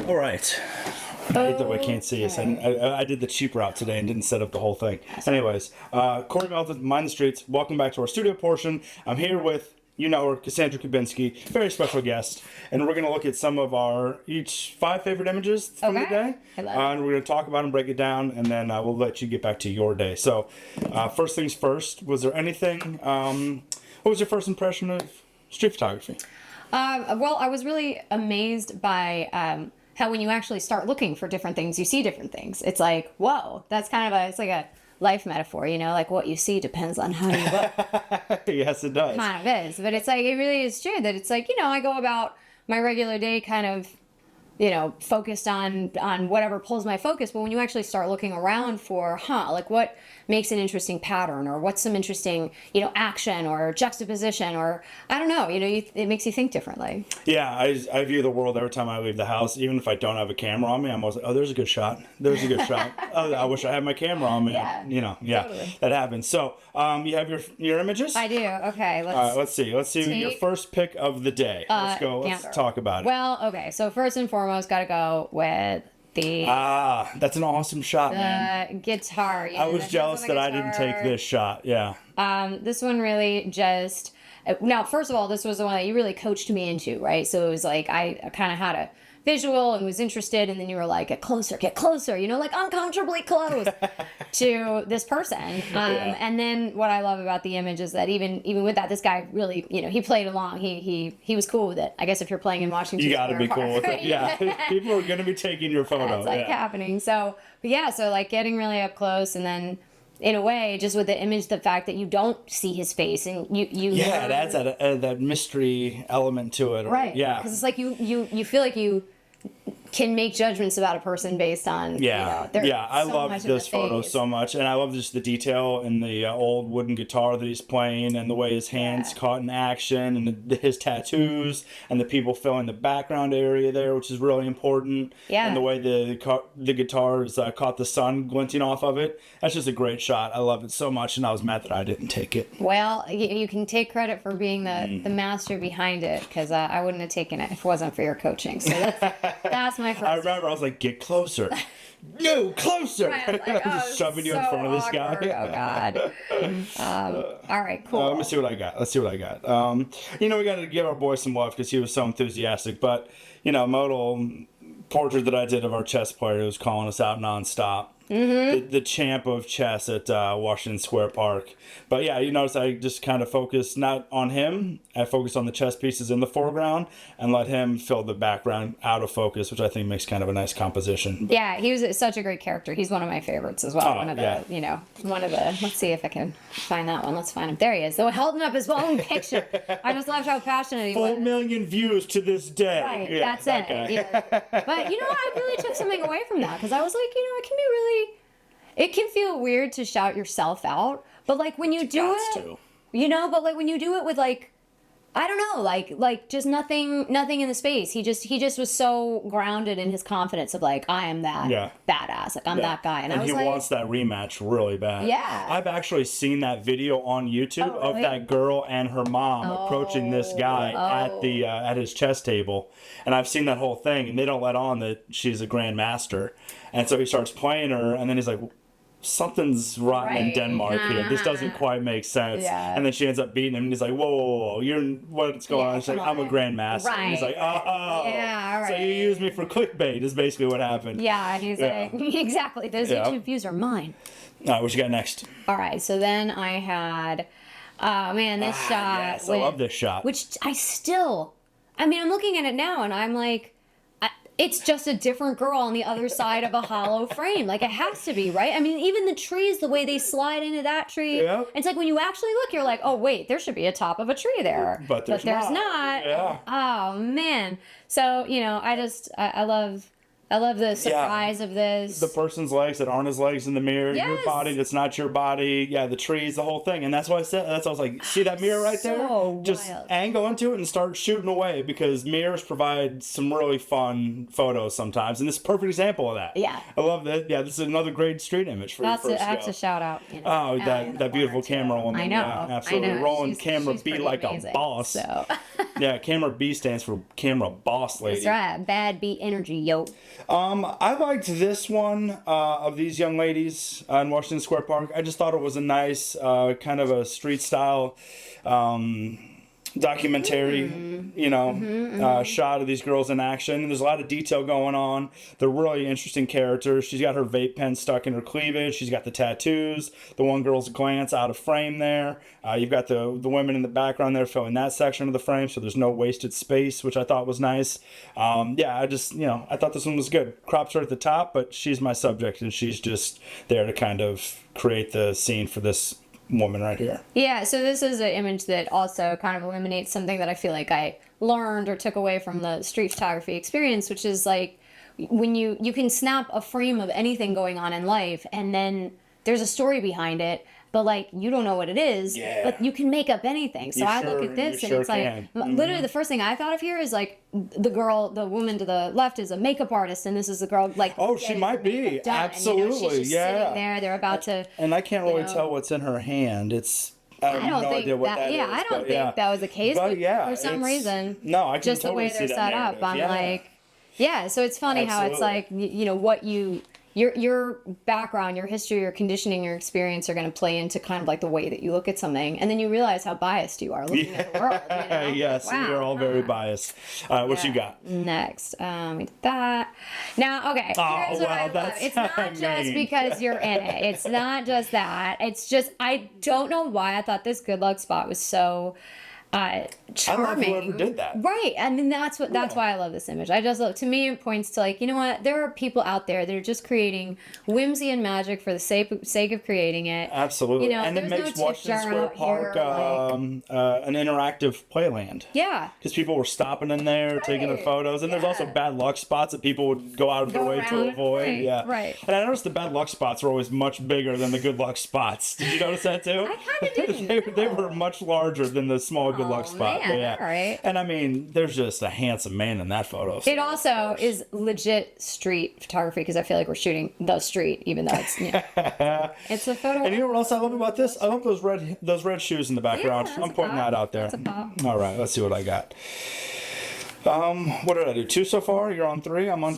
All right. I hate that we can't see us. I did the cheap route today and didn't set up the whole thing. Anyways, Corey Melton, Mind the Streets. Welcome back to our studio portion. I'm here with, you know her, Cassandra Kubinski, very special guest. And we're going to look at some of our each 5 favorite images from the day. I love And we're going to talk about them, break it down, and then we'll let you get back to your day. So, first things first, was there anything, what was your first impression of street photography? Well, I was really amazed by how when you actually start looking for different things, you see different things. It's like, whoa, that's kind of it's like a life metaphor, you know, like what you see depends on how you look. Yes, it does. Kind of is, but it's like, it really is true that it's like, you know, I go about my regular day kind of, you know, focused on whatever pulls my focus. But when you actually start looking around for, like what makes an interesting pattern, or what's some interesting, you know, action or juxtaposition, or I don't know, you know, it makes you think differently. Yeah, I view the world every time I leave the house, even if I don't have a camera on me. I'm always like, oh, there's a good shot. There's a good shot. Oh, I wish I had my camera on me. Yeah, you know, yeah, totally. That happens. So, you have your images? I do. Okay, let's see. Let's see your first pick of the day. Let's go. Let's talk about it. Well, okay. So first and foremost, got to go with the that's an awesome shot, man. Guitar. I was jealous that I didn't take this shot. Yeah. This one really just. Now, first of all, this was the one that you really coached me into, right? So it was like I kind of had a visual and was interested, and then you were like, get closer, you know, like uncomfortably close to this person. And then what I love about the image is that even with that, this guy really, you know, he played along. He was cool with it. I guess if you're playing in Washington, you got to be cool with it. Yeah, people are gonna be taking your photo. That's like happening. So so like getting really up close, and then in a way, just with the image, the fact that you don't see his face, and you it adds that mystery element to it, right? Yeah, because it's like you feel like you can make judgments about a person based on I love this photo so much, and I love just the detail in the old wooden guitar that he's playing, and the way his hands caught in action, and his tattoos, and the people filling the background area there, which is really important. And the way the guitars caught the sun glinting off of it. That's just a great shot. I love it so much, and I was mad that I didn't take it. Well, you can take credit for being the master behind it, because I wouldn't have taken it if it wasn't for your coaching. So that's my first. I remember I was like, get closer. No, closer. Right, like, just shoving you in front of this guy. Oh, God. All right, cool. Let me see what I got. Let's see what I got. You know, we got to give our boy some love because he was so enthusiastic. But, you know, modal portrait that I did of our chess player was calling us out nonstop. The champ of chess at Washington Square Park. But yeah, you notice I just kind of focused not on him. I focused on the chess pieces in the foreground and let him fill the background out of focus, which I think makes kind of a nice composition. Yeah, he was such a great character. He's one of my favorites as well. Let's see if I can find that one. Let's find him. There he is. So holding up his own picture. I just loved how passionate he was. 4 million views to this day. Right, that's it. Yeah. But you know what? I really took something away from that, because I was like, you know, it can feel weird to shout yourself out, but like when you do it, you know, but like when you do it with like, I don't know, like just nothing in the space. He just was so grounded in his confidence of like, I am that badass, like I'm that guy, and I was he like, wants that rematch really bad. Yeah, I've actually seen that video on YouTube of that girl and her mom approaching this guy at his chess table, and I've seen that whole thing, and they don't let on that she's a grandmaster, and so he starts playing her, and then he's like, something's rotten in Denmark here. This doesn't quite make sense. Yeah. And then she ends up beating him, and he's like, whoa, what's going on? She's like, I'm a grandmaster. Right. And he's like, oh. Yeah, all right. So you used me for clickbait is basically what happened. Yeah, and he's like, exactly. Those YouTube views are mine. All right, what you got next? All right, so then I had, this shot. Yes, I love this shot. Which I'm looking at it now, and I'm like, it's just a different girl on the other side of a hollow frame. Like, it has to be, right? I mean, even the trees, the way they slide into that tree. Yeah. It's like when you actually look, you're like, oh, wait, there should be a top of a tree there. But there's not. Yeah. Oh, man. So, you know, I love I love the surprise of this. The person's legs that aren't his legs in the mirror, your Yes. body that's not your body, the trees, the whole thing. And that's why I was like, see that mirror right there? So Just wild. angle into it and start shooting away, because mirrors provide some really fun photos sometimes. And this is a perfect example of that. Yeah. I love that. Yeah, this is another great street image for That's your first that's go. a shout out. You know, Oh, Allie that beautiful Warner, too. camera woman. I know. Yeah, absolutely. I know. Rolling camera she's B pretty like amazing, a boss. So. Yeah, camera B stands for camera boss lady. That's right. Bad beat energy, yo. I liked this one of these young ladies in Washington Square Park. I just thought it was a nice kind of a street style documentary, shot of these girls in action. There's a lot of detail going on. They're really interesting characters. She's got her vape pen stuck in her cleavage. She's got the tattoos. The one girl's glance out of frame there. You've got the women in the background there filling that section of the frame, so there's no wasted space, which I thought was nice. I thought this one was good. Crops are at the top, but she's my subject, and she's just there to kind of create the scene for this woman right here. Yeah, so this is an image that also kind of eliminates something that I feel like I learned or took away from the street photography experience, which is like when you can snap a frame of anything going on in life, and then there's a story behind it, but like you don't know what it is, but you can make up anything. So I look at this and it's like literally the first thing I thought of here is like the woman to the left is a makeup artist, and this is the girl like she might be done. absolutely she's just sitting there. They're about to, and I can't really tell what's in her hand. It's I have no idea what that is. I don't think that was the case, but for some reason, no, I can just totally the way they're see that set up, narrative. I'm like, so it's funny how it's like what your background, your history, your conditioning, your experience are going to play into kind of like the way that you look at something, and then you realize how biased you are looking at the world. Yes, we're all very biased. What you got next? We did that. Now, okay. Here's what I love. It's not just because you're in it. It's not just that. It's just I don't know why I thought this good luck spot was so charming. I love whoever did that. Right. I mean, that's why I love this image. I just love, to me, it points to like, you know what? There are people out there that are just creating whimsy and magic for the sake of creating it. Absolutely. And it makes Washington Square Park an interactive playland. Yeah. Because people were stopping in there, taking their photos. And there's also bad luck spots that people would go out of their way to avoid. Right. And I noticed the bad luck spots were always much bigger than the good luck spots. Did you notice that too? I kind of did. They were much larger than the small good luck spot. Man, all right. And I mean, there's just a handsome man in that photo. So it also is legit street photography because I feel like we're shooting the street, even though it's it's a photo. And you know what else I love about this? I love those red shoes in the background. Yeah, I'm putting that out there. That's a pop. All right, let's see what I got. What did I do? 2 so far? You're on 3. I'm on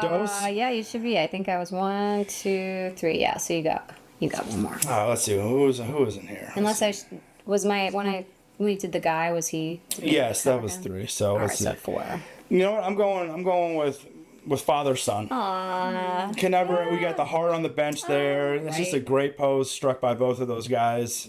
dose. Yeah, you should be. I think I was 1, 2, 3. Yeah, so you got one more. Let's see who was in here. Unless when we did the guy, was he? Yes, that was 3. So All right, let's see. so 4. You know what? I'm going with father son. Aww. We got the heart on the bench there. It's just a great pose struck by both of those guys.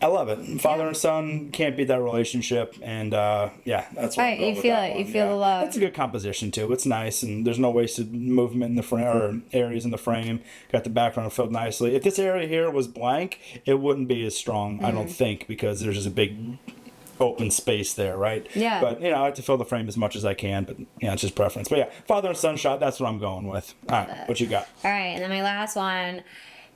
I love it. Father and son, can't beat that relationship, and that's what Right, you feel it. You feel the love. It's a good composition too. It's nice, and there's no wasted movement in the frame or areas in the frame. Got the background filled nicely. If this area here was blank, it wouldn't be as strong, I don't think, because there's just a big open space there, right? Yeah. But I like to fill the frame as much as I can, but it's just preference. But yeah, father and son shot. That's what I'm going with. All right, what you got? All right, and then my last one.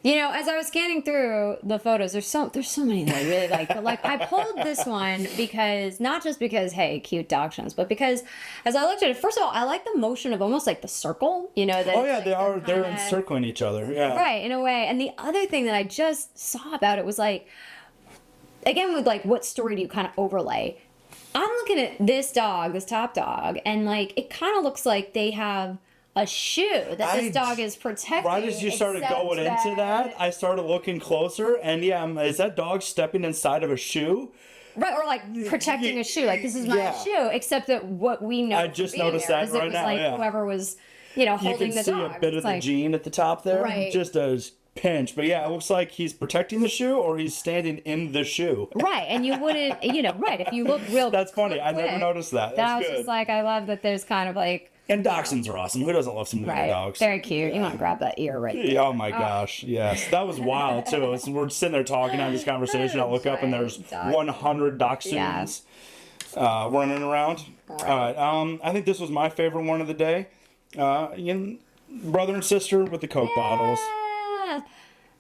As I was scanning through the photos, there's so many that I really like. But like I pulled this one because not just because hey, cute dachshunds, but because as I looked at it, first of all, I like the motion of almost like the circle. They're encircling each other. Yeah. Right, in a way. And the other thing that I just saw about it was like, again with like what story do you kind of overlay? I'm looking at this top dog, and like it kind of looks like they have a shoe that this dog is protecting. Right as you started going into that, I started looking closer, and is that dog stepping inside of a shoe? Right, or like protecting a shoe. Like, this is my shoe, except that what we know. I just noticed that right now. Like whoever was, holding the dog. You can see a bit of the jean at the top there. Right. Just a pinch. But it looks like he's protecting the shoe or he's standing in the shoe. Right, and you wouldn't, right, if you look real That's funny. quick, I never noticed that. That was was just like, I love that there's kind of like. And dachshunds are awesome. Who doesn't love some little dogs? Very cute. You want to grab that ear right there. Oh my gosh, yes. That was wild too. We're sitting there talking, having this conversation. I look up and there's 100 dachshunds running around. All right. I think this was my favorite one of the day. Brother and sister with the Coke bottles. Yeah.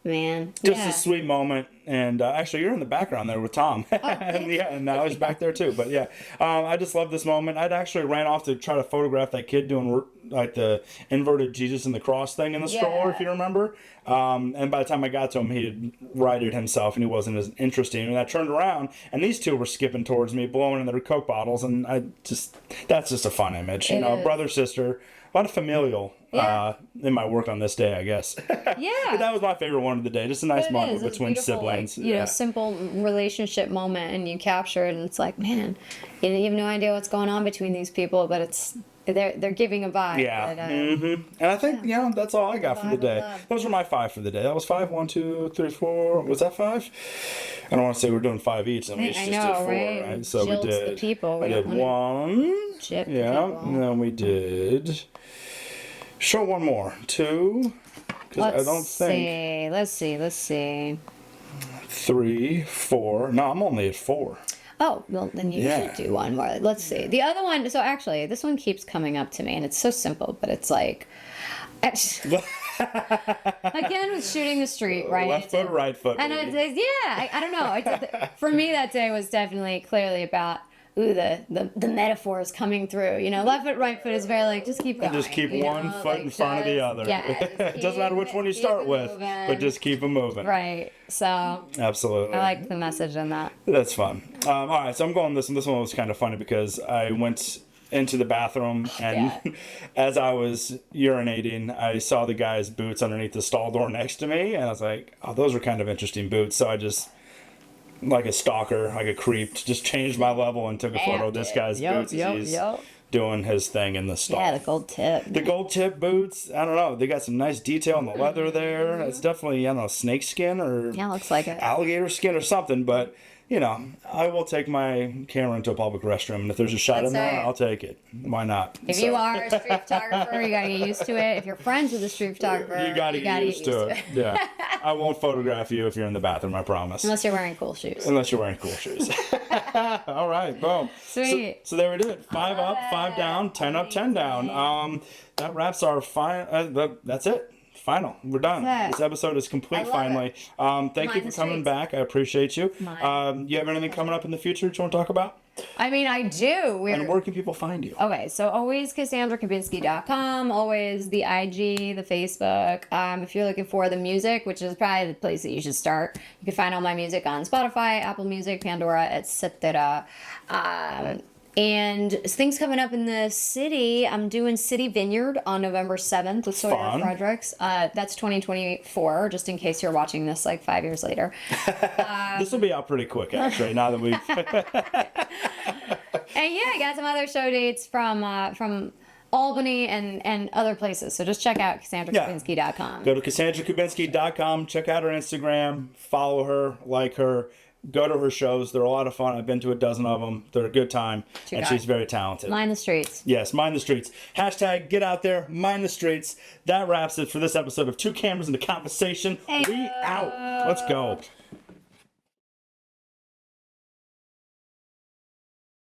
Man. Just yeah. a sweet moment. And actually, you're in the background there with Tom. and now he's back there too. But yeah, I just love this moment. I'd actually ran off to try to photograph that kid doing like the inverted Jesus and the cross thing in the stroller, if you remember. And by the time I got to him, he had righted himself and he wasn't as interesting. And I turned around and these two were skipping towards me, blowing in their Coke bottles. And that's just a fun image. Brother, sister. A lot of familial in my work on this day, I guess. Yeah. But that was my favorite one of the day. Just a nice moment between siblings. Like, you know, simple relationship moment, and you capture it, and it's like, man, you have no idea what's going on between these people, but they're giving a vibe. Yeah. And I think, that's all I got for the day. Those were my 5 for the day. That was 5. 1, 2, 3, 4. Was that 5? I don't want to say we're doing 5 each. I mean, just did 4, right? So we did. The people. I did 1. Chip and then we did. Show one more. 2. Because I don't think. Let's see. 3, 4. No, I'm only at 4. Oh, well, then you should do one more. Let's see. The other one, so actually, this one keeps coming up to me, and it's so simple, but it's like, again, with shooting the street, right? Left foot, right foot. And I don't know. For me, that day was definitely clearly about, the metaphor is coming through. Left foot, right foot is very like, just keep going. And just keep one foot in front of the other. Yeah. It doesn't matter which one you start with, but just keep them moving. Right. So. Absolutely. I like the message in that. That's fun. All right, so I'm going this one. This one was kind of funny because I went into the bathroom and as I was urinating, I saw the guy's boots underneath the stall door next to me, and I was like, oh, those are kind of interesting boots. So I just, like a stalker, like a creep, just changed my level and took a photo of this guy's boots as he's doing his thing in the stall. Yeah, the gold tip. The gold tip boots, I don't know. They got some nice detail on the leather there. It's definitely, I don't know, snake skin or looks like it. Alligator skin or something, but I will take my camera into a public restroom, and if there's a shot in there, I'll take it. Why not? If you are a street photographer, you gotta get used to it. If you're friends with a street photographer, you gotta get used to it. Yeah. I won't photograph you if you're in the bathroom, I promise. Unless you're wearing cool shoes. All right, boom. Sweet. So there we do it. 5 up, 5 down, 10 up, 10 down. That wraps our that's it. Final. We're done. This episode is complete finally. Thank you for coming back. I appreciate you. You have anything coming up in the future that you want to talk about? I mean, I do. And where can people find you? Okay, so always CassandraKubinski.com, always the IG, the Facebook. If you're looking for the music, which is probably the place that you should start, you can find all my music on Spotify, Apple Music, Pandora, etc. And things coming up in the city. I'm doing City Vineyard on November 7th with Sawyer Fredericks. That's 2024, just in case you're watching this like 5 years later. This will be out pretty quick, actually, now that we've... And I got some other show dates from Albany and other places. So just check out CassandraKubinski.com. Go to CassandraKubinski.com. Check out her Instagram. Follow her. Like her. Go to her shows. They're a lot of fun. I've been to a dozen of them. They're a good time. And she's very talented. Mind the streets. Yes, mind the streets. Hashtag get out there. Mind the streets. That wraps it for this episode of Two Cameras and a Conversation. We out. Let's go.